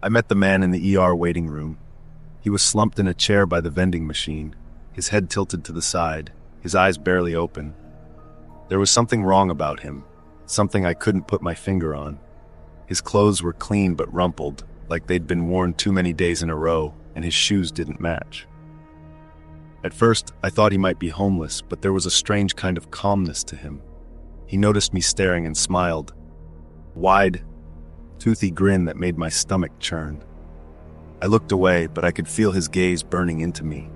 I met the man in the ER waiting room. He was slumped in a chair by the vending machine, his head tilted to the side, his eyes barely open. There was something wrong about him, something I couldn't put my finger on. His clothes were clean but rumpled, like they'd been worn too many days in a row, and his shoes didn't match. At first, I thought he might be homeless, but there was a strange kind of calmness to him. He noticed me staring and smiled. Wide, toothy grin that made my stomach churn. I looked away, but I could feel his gaze burning into me.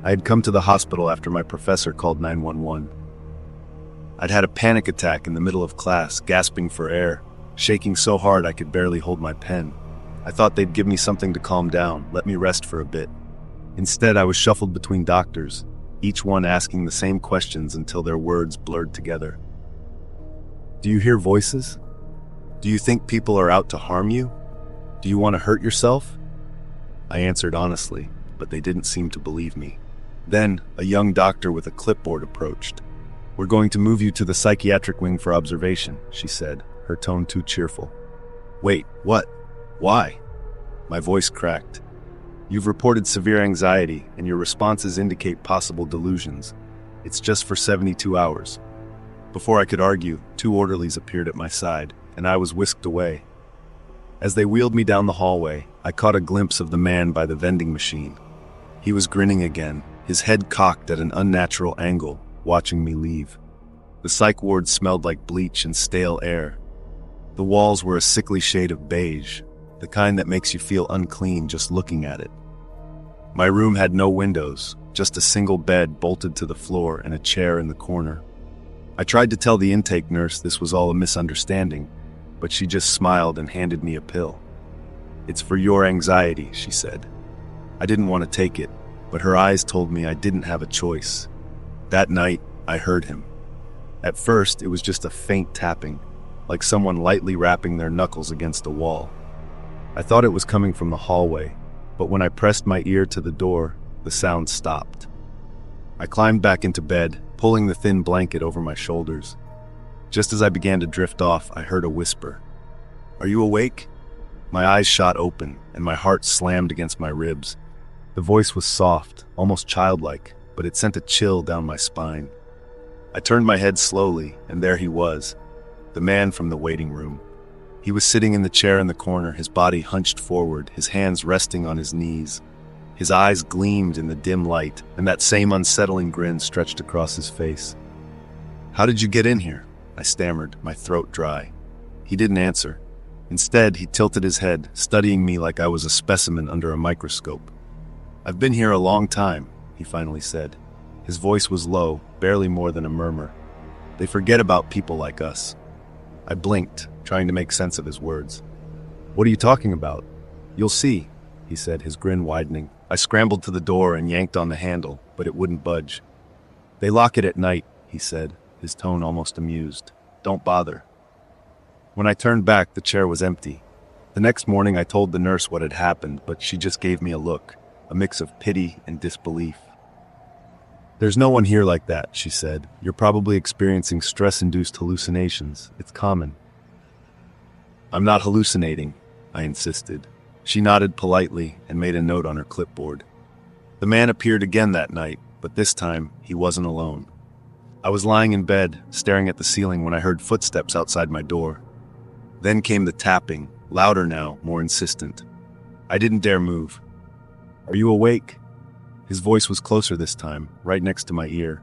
I had come to the hospital after my professor called 911. I'd had a panic attack in the middle of class, gasping for air, shaking so hard I could barely hold my pen. I thought they'd give me something to calm down, let me rest for a bit. Instead, I was shuffled between doctors, each one asking the same questions until their words blurred together. Do you hear voices? Do you think people are out to harm you? Do you want to hurt yourself? I answered honestly, but they didn't seem to believe me. Then, a young doctor with a clipboard approached. We're going to move you to the psychiatric wing for observation, she said, her tone too cheerful. Wait, what? Why? My voice cracked. You've reported severe anxiety, and your responses indicate possible delusions. It's just for 72 hours. Before I could argue, 2 orderlies appeared at my side, and I was whisked away. As they wheeled me down the hallway, I caught a glimpse of the man by the vending machine. He was grinning again, his head cocked at an unnatural angle, watching me leave. The psych ward smelled like bleach and stale air. The walls were a sickly shade of beige, the kind that makes you feel unclean just looking at it. My room had no windows, just a single bed bolted to the floor and a chair in the corner. I tried to tell the intake nurse this was all a misunderstanding, but she just smiled and handed me a pill. It's for your anxiety, she said. I didn't want to take it, but her eyes told me I didn't have a choice. That night, I heard him. At first, it was just a faint tapping, like someone lightly rapping their knuckles against a wall. I thought it was coming from the hallway, but when I pressed my ear to the door, the sound stopped. I climbed back into bed, pulling the thin blanket over my shoulders. Just as I began to drift off, I heard a whisper. Are you awake? My eyes shot open, and my heart slammed against my ribs. The voice was soft, almost childlike, but it sent a chill down my spine. I turned my head slowly, and there he was, the man from the waiting room. He was sitting in the chair in the corner, his body hunched forward, his hands resting on his knees. His eyes gleamed in the dim light, and that same unsettling grin stretched across his face. How did you get in here? I stammered, my throat dry. He didn't answer. Instead, he tilted his head, studying me like I was a specimen under a microscope. I've been here a long time, he finally said. His voice was low, barely more than a murmur. They forget about people like us. I blinked, trying to make sense of his words. What are you talking about? You'll see, he said, his grin widening. I scrambled to the door and yanked on the handle, but it wouldn't budge. They lock it at night, he said, his tone almost amused. Don't bother. When I turned back, the chair was empty. The next morning I told the nurse what had happened, but she just gave me a look, a mix of pity and disbelief. There's no one here like that, she said. You're probably experiencing stress-induced hallucinations. It's common. I'm not hallucinating, I insisted. She nodded politely and made a note on her clipboard. The man appeared again that night, but this time he wasn't alone. I was lying in bed, staring at the ceiling when I heard footsteps outside my door. Then came the tapping, louder now, more insistent. I didn't dare move. Are you awake? His voice was closer this time, right next to my ear.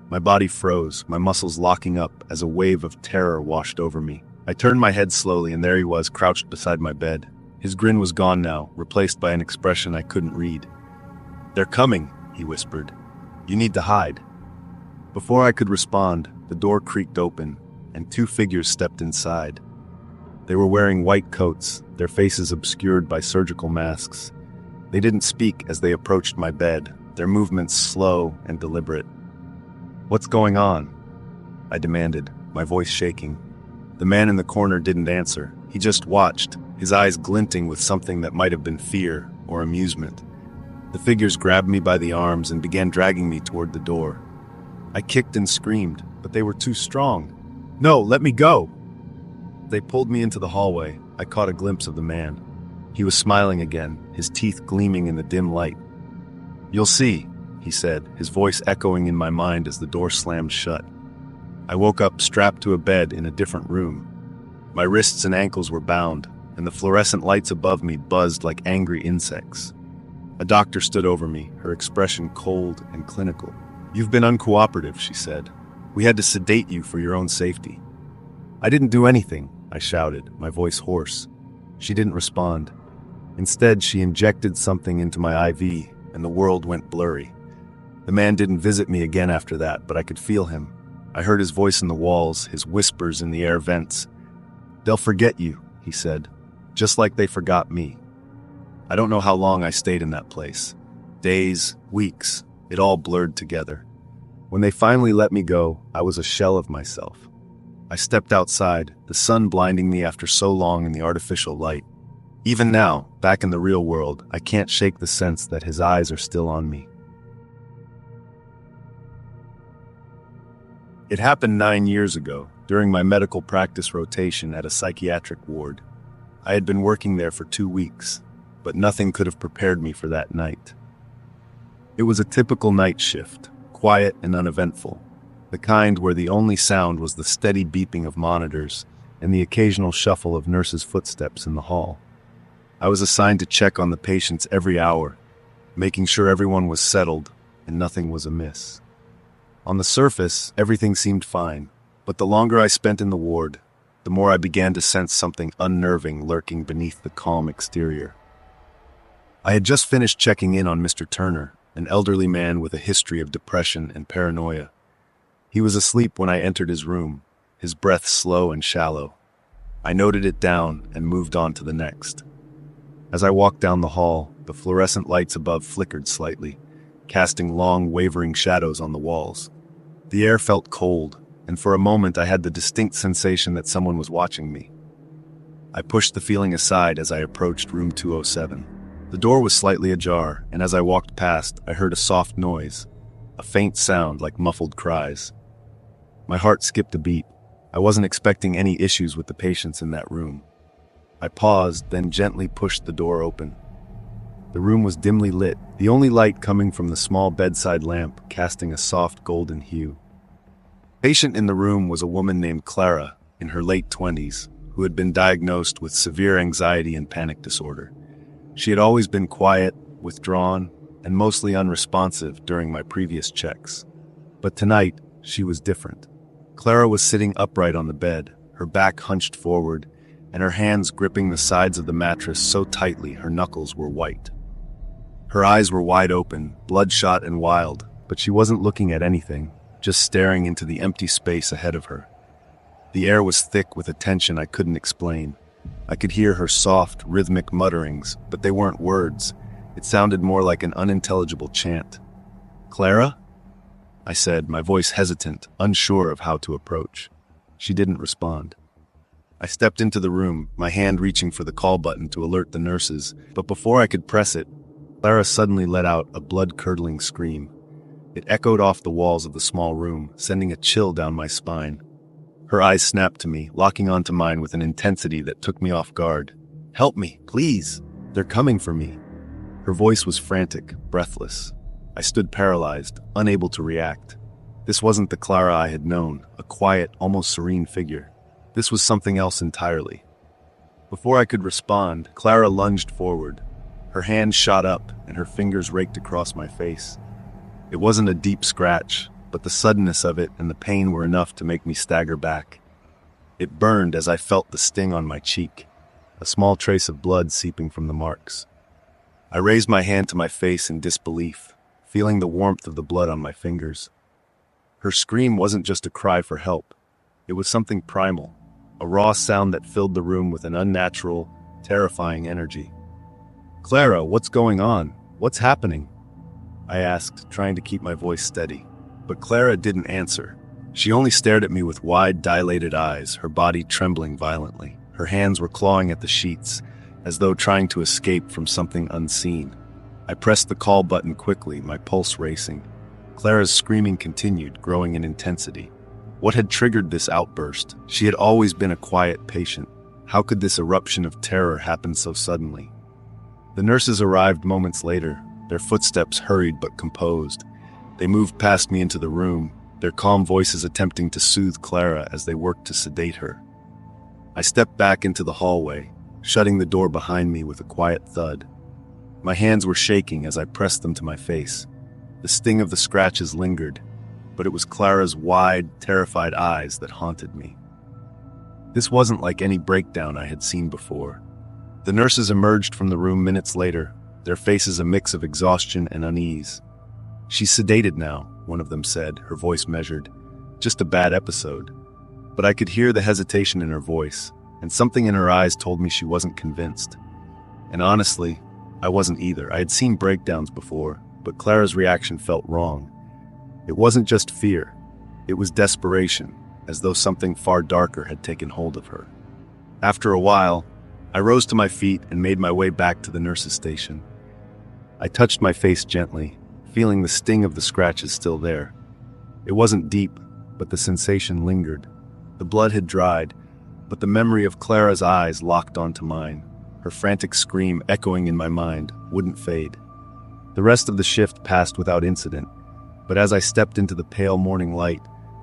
My body froze, my muscles locking up as a wave of terror washed over me. I turned my head slowly, and there he was, crouched beside my bed. His grin was gone now, replaced by an expression I couldn't read. They're coming, he whispered. You need to hide. Before I could respond, the door creaked open, and 2 figures stepped inside. They were wearing white coats, their faces obscured by surgical masks. They didn't speak as they approached my bed, their movements slow and deliberate. What's going on? I demanded, my voice shaking. The man in the corner didn't answer. He just watched, his eyes glinting with something that might have been fear or amusement. The figures grabbed me by the arms and began dragging me toward the door. I kicked and screamed, but they were too strong. No, let me go! They pulled me into the hallway. I caught a glimpse of the man. He was smiling again, his teeth gleaming in the dim light. "You'll see," he said, his voice echoing in my mind as the door slammed shut. I woke up strapped to a bed in a different room. My wrists and ankles were bound, and the fluorescent lights above me buzzed like angry insects. A doctor stood over me, her expression cold and clinical. "You've been uncooperative," she said. "We had to sedate you for your own safety." "I didn't do anything," I shouted, my voice hoarse. She didn't respond. Instead, she injected something into my IV, and the world went blurry. The man didn't visit me again after that, but I could feel him. I heard his voice in the walls, his whispers in the air vents. "They'll forget you," he said, "just like they forgot me." I don't know how long I stayed in that place. Days, weeks, it all blurred together. When they finally let me go, I was a shell of myself. I stepped outside, the sun blinding me after so long in the artificial light. Even now, back in the real world, I can't shake the sense that his eyes are still on me. It happened 9 years ago, during my medical practice rotation at a psychiatric ward. I had been working there for 2 weeks, but nothing could have prepared me for that night. It was a typical night shift, quiet and uneventful, the kind where the only sound was the steady beeping of monitors and the occasional shuffle of nurses' footsteps in the hall. I was assigned to check on the patients every hour, making sure everyone was settled and nothing was amiss. On the surface, everything seemed fine, but the longer I spent in the ward, the more I began to sense something unnerving lurking beneath the calm exterior. I had just finished checking in on Mr. Turner, an elderly man with a history of depression and paranoia. He was asleep when I entered his room, his breath slow and shallow. I noted it down and moved on to the next. As I walked down the hall, the fluorescent lights above flickered slightly, casting long, wavering shadows on the walls. The air felt cold, and for a moment I had the distinct sensation that someone was watching me. I pushed the feeling aside as I approached room 207. The door was slightly ajar, and as I walked past, I heard a soft noise, a faint sound like muffled cries. My heart skipped a beat. I wasn't expecting any issues with the patients in that room. I paused, then gently pushed the door open. The room was dimly lit, the only light coming from the small bedside lamp casting a soft golden hue. The patient in the room was a woman named Clara, in her late 20s, who had been diagnosed with severe anxiety and panic disorder. She had always been quiet, withdrawn, and mostly unresponsive during my previous checks. But tonight, she was different. Clara was sitting upright on the bed, her back hunched forward, and her hands gripping the sides of the mattress so tightly her knuckles were white. Her eyes were wide open, bloodshot and wild, but she wasn't looking at anything, just staring into the empty space ahead of her. The air was thick with a tension I couldn't explain. I could hear her soft, rhythmic mutterings, but they weren't words. It sounded more like an unintelligible chant. "Clara?" I said, my voice hesitant, unsure of how to approach. She didn't respond. I stepped into the room, my hand reaching for the call button to alert the nurses, but before I could press it, Clara suddenly let out a blood-curdling scream. It echoed off the walls of the small room, sending a chill down my spine. Her eyes snapped to me, locking onto mine with an intensity that took me off guard. "Help me, please! They're coming for me!" Her voice was frantic, breathless. I stood paralyzed, unable to react. This wasn't the Clara I had known, a quiet, almost serene figure. This was something else entirely. Before I could respond, Clara lunged forward. Her hand shot up, and her fingers raked across my face. It wasn't a deep scratch, but the suddenness of it and the pain were enough to make me stagger back. It burned as I felt the sting on my cheek, a small trace of blood seeping from the marks. I raised my hand to my face in disbelief, feeling the warmth of the blood on my fingers. Her scream wasn't just a cry for help. It was something primal, a raw sound that filled the room with an unnatural, terrifying energy. "Clara, what's going on? What's happening?" I asked, trying to keep my voice steady. But Clara didn't answer. She only stared at me with wide, dilated eyes, her body trembling violently. Her hands were clawing at the sheets, as though trying to escape from something unseen. I pressed the call button quickly, my pulse racing. Clara's screaming continued, growing in intensity. What had triggered this outburst? She had always been a quiet patient. How could this eruption of terror happen so suddenly? The nurses arrived moments later, their footsteps hurried but composed. They moved past me into the room, their calm voices attempting to soothe Clara as they worked to sedate her. I stepped back into the hallway, shutting the door behind me with a quiet thud. My hands were shaking as I pressed them to my face. The sting of the scratches lingered, but it was Clara's wide, terrified eyes that haunted me. This wasn't like any breakdown I had seen before. The nurses emerged from the room minutes later, their faces a mix of exhaustion and unease. "She's sedated now," one of them said, her voice measured. "Just a bad episode." But I could hear the hesitation in her voice, and something in her eyes told me she wasn't convinced. And honestly, I wasn't either. I had seen breakdowns before, but Clara's reaction felt wrong. It wasn't just fear, it was desperation, as though something far darker had taken hold of her. After a while, I rose to my feet and made my way back to the nurse's station. I touched my face gently, feeling the sting of the scratches still there. It wasn't deep, but the sensation lingered. The blood had dried, but the memory of Clara's eyes locked onto mine. Her frantic scream echoing in my mind wouldn't fade. The rest of the shift passed without incident, but as I stepped into the pale morning light,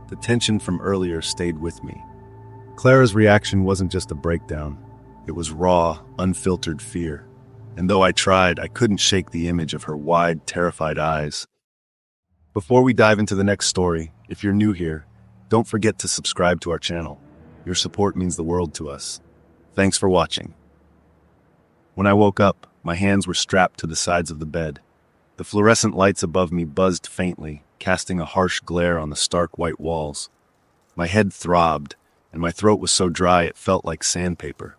the tension from earlier stayed with me. Clara's reaction wasn't just a breakdown. It was raw, unfiltered fear. And though I tried, I couldn't shake the image of her wide, terrified eyes. Before we dive into the next story, if you're new here, don't forget to subscribe to our channel. Your support means the world to us. Thanks for watching. When I woke up, my hands were strapped to the sides of the bed. The fluorescent lights above me buzzed faintly, casting a harsh glare on the stark white walls. My head throbbed, and my throat was so dry it felt like sandpaper.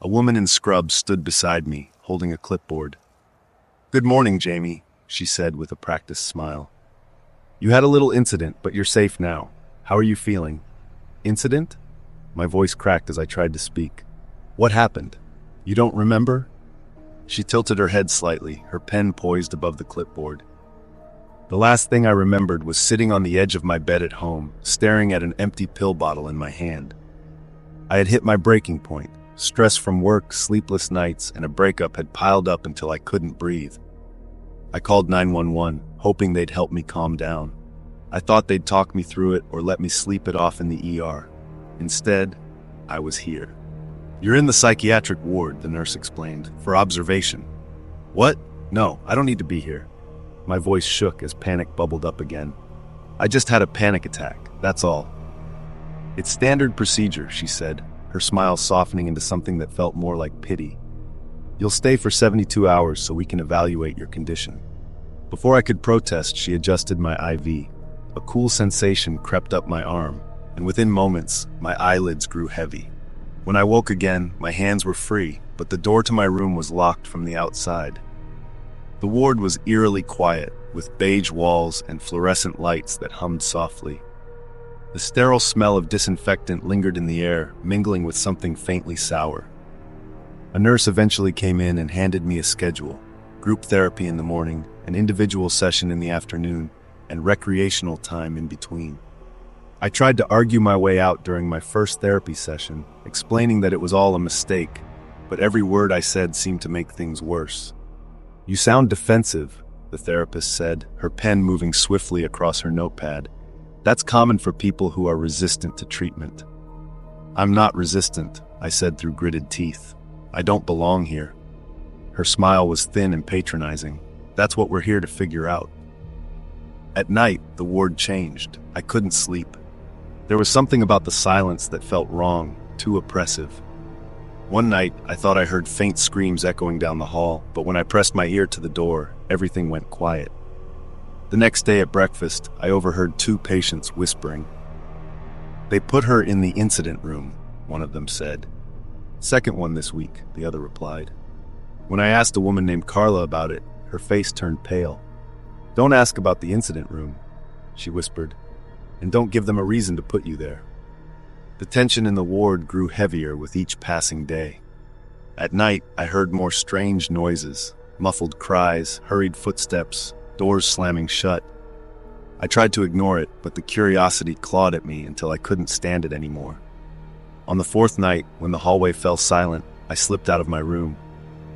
A woman in scrubs stood beside me, holding a clipboard. "Good morning, Jamie," she said with a practiced smile. "You had a little incident, but you're safe now. How are you feeling?" "Incident?" My voice cracked as I tried to speak. "What happened? You don't remember?" She tilted her head slightly, her pen poised above the clipboard. "The last thing I remembered was sitting on the edge of my bed at home, staring at an empty pill bottle in my hand. I had hit my breaking point. Stress from work, sleepless nights, and a breakup had piled up until I couldn't breathe. I called 911, hoping they'd help me calm down. I thought they'd talk me through it or let me sleep it off in the ER. Instead, I was here." "You're in the psychiatric ward," the nurse explained, "for observation." "What? No, I don't need to be here." My voice shook as panic bubbled up again. "I just had a panic attack, that's all." "It's standard procedure," she said, her smile softening into something that felt more like pity. "You'll stay for 72 hours so we can evaluate your condition." Before I could protest, she adjusted my IV. A cool sensation crept up my arm, and within moments, my eyelids grew heavy. When I woke again, my hands were free, but the door to my room was locked from the outside. The ward was eerily quiet, with beige walls and fluorescent lights that hummed softly. The sterile smell of disinfectant lingered in the air, mingling with something faintly sour. A nurse eventually came in and handed me a schedule: group therapy in the morning, an individual session in the afternoon, and recreational time in between. I tried to argue my way out during my first therapy session, explaining that it was all a mistake, but every word I said seemed to make things worse. "You sound defensive," the therapist said, her pen moving swiftly across her notepad. "That's common for people who are resistant to treatment." "I'm not resistant," I said through gritted teeth. "I don't belong here." Her smile was thin and patronizing. "That's what we're here to figure out." At night, the ward changed. I couldn't sleep. There was something about the silence that felt wrong, too oppressive. One night, I thought I heard faint screams echoing down the hall, but when I pressed my ear to the door, everything went quiet. The next day at breakfast, I overheard two patients whispering. "They put her in the incident room," one of them said. "Second one this week," the other replied. When I asked a woman named Carla about it, her face turned pale. "Don't ask about the incident room," she whispered, "and don't give them a reason to put you there." The tension in the ward grew heavier with each passing day. At night, I heard more strange noises, muffled cries, hurried footsteps, doors slamming shut. I tried to ignore it, but the curiosity clawed at me until I couldn't stand it anymore. On the fourth night, when the hallway fell silent, I slipped out of my room.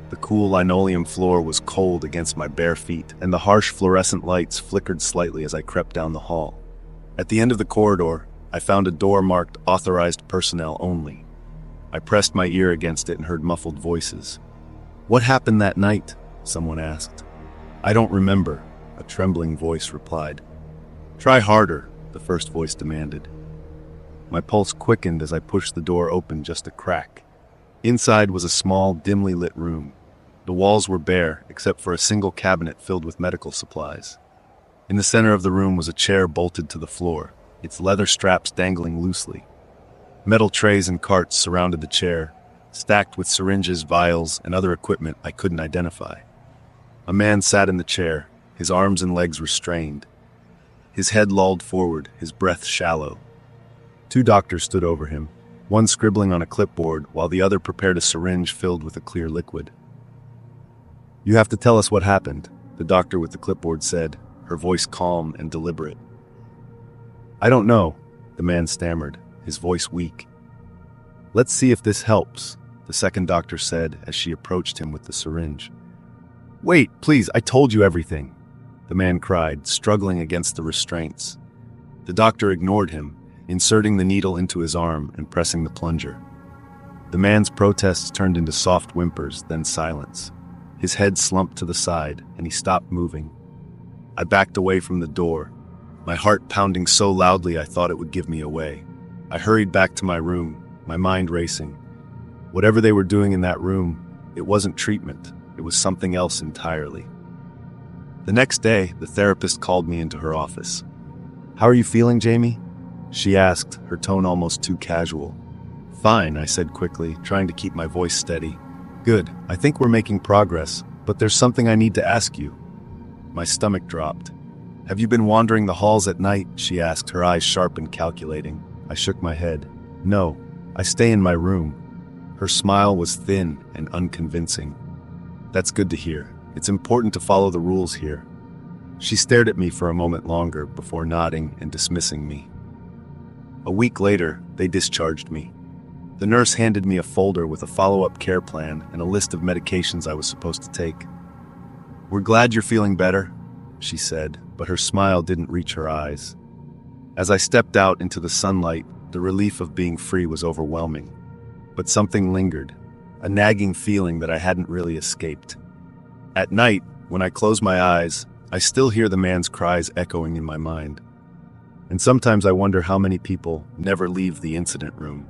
The cool linoleum floor was cold against my bare feet, and the harsh fluorescent lights flickered slightly as I crept down the hall. At the end of the corridor, I found a door marked "Authorized Personnel Only." I pressed my ear against it and heard muffled voices. "What happened that night?" someone asked. "I don't remember," a trembling voice replied. "Try harder," the first voice demanded. My pulse quickened as I pushed the door open just a crack. Inside was a small, dimly lit room. The walls were bare, except for a single cabinet filled with medical supplies. In the center of the room was a chair bolted to the floor, its leather straps dangling loosely. Metal trays and carts surrounded the chair, stacked with syringes, vials, and other equipment I couldn't identify. A man sat in the chair, his arms and legs restrained. His head lolled forward, his breath shallow. Two doctors stood over him, one scribbling on a clipboard while the other prepared a syringe filled with a clear liquid. "You have to tell us what happened," the doctor with the clipboard said, her voice calm and deliberate. "I don't know," the man stammered, his voice weak. "Let's see if this helps," the second doctor said as she approached him with the syringe. "Wait, please, I told you everything," the man cried, struggling against the restraints. The doctor ignored him, inserting the needle into his arm and pressing the plunger. The man's protests turned into soft whimpers, then silence. His head slumped to the side, and he stopped moving. I backed away from the door, my heart pounding so loudly I thought it would give me away. I hurried back to my room, my mind racing. Whatever they were doing in that room, it wasn't treatment, it was something else entirely. The next day, the therapist called me into her office. "How are you feeling, Jamie?" she asked, her tone almost too casual. "Fine," I said quickly, trying to keep my voice steady. "Good, I think we're making progress, but there's something I need to ask you." My stomach dropped. "Have you been wandering the halls at night?" she asked, her eyes sharp and calculating. I shook my head. "No, I stay in my room." Her smile was thin and unconvincing. "That's good to hear. It's important to follow the rules here." She stared at me for a moment longer before nodding and dismissing me. A week later, they discharged me. The nurse handed me a folder with a follow-up care plan and a list of medications I was supposed to take. "We're glad you're feeling better," she said, but her smile didn't reach her eyes. As I stepped out into the sunlight, the relief of being free was overwhelming. But something lingered, a nagging feeling that I hadn't really escaped. At night, when I close my eyes, I still hear the man's cries echoing in my mind. And sometimes I wonder how many people never leave the incident room.